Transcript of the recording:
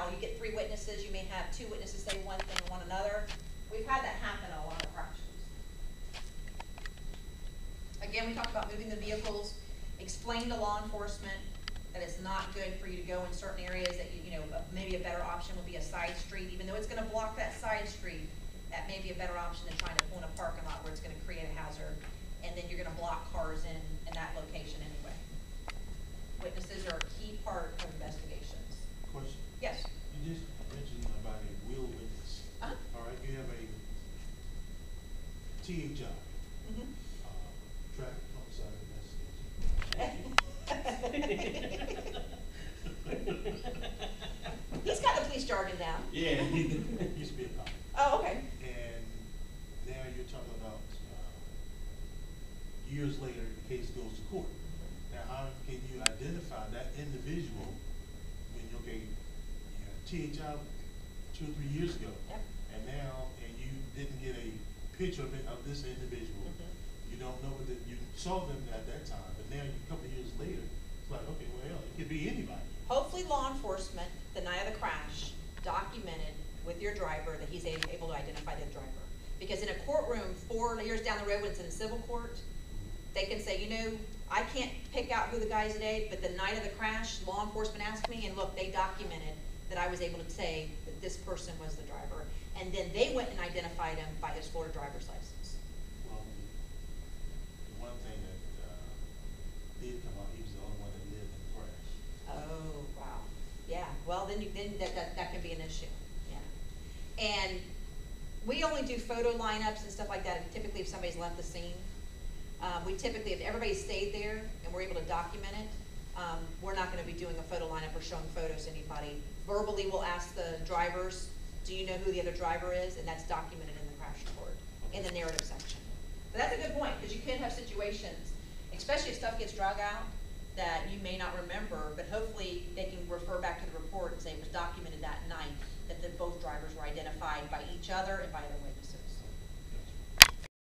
how you get 3 witnesses, you may have 2 witnesses say one thing and one another. We've had that happen in a lot of crashes. Again, we talked about moving the vehicles, explain to law enforcement that it's not good for you to go in certain areas, that you know, maybe a better option would be a side street, even though it's gonna block that side street, that may be a better option than trying to pull in a parking lot where it's gonna create a hazard, and then you're gonna block cars in that location anyway. Witnesses are a key part of investigations. Question. Yes? You just mentioned about a will witness. Uh-huh. All right, you have a THI, Mm-hmm. traffic homicide investigation. He's got the police jargon down. Yeah, he used to be a cop. Oh, okay. And now you're talking about, years later, the case goes to court. Now, how can you identify that individual when, okay, you had THI 2 or 3 years ago? Yep. And now, and you didn't get a picture of this individual. Mm-hmm. You don't know that you saw them at that time, but now, a couple of years later, it's like, okay, well, hell, it could be anybody. Hopefully law enforcement, the night of the crash, documented with your driver that he's able to identify the driver. Because in a courtroom 4 years down the road when it's in a civil court, they can say, you know, I can't pick out who the guy is today, but the night of the crash, law enforcement asked me, and look, they documented that I was able to say that this person was the driver. And then they went and identified him by his Florida driver's license. Well, the one thing that did come out, he was the only one that lived in the crash. Oh, wow. Yeah, well, then that can be an issue, yeah. And we only do photo lineups and stuff like that, typically if somebody's left the scene. We typically, if everybody stayed there and we're able to document it, we're not gonna be doing a photo lineup or showing photos to anybody. Verbally, we'll ask the drivers, do you know who the other driver is? And that's documented in the crash report, in the narrative section. But that's a good point, because you can have situations, especially if stuff gets drug out, that you may not remember, but hopefully they can refer back to the report and say it was documented that night that both drivers were identified by each other and by other witnesses.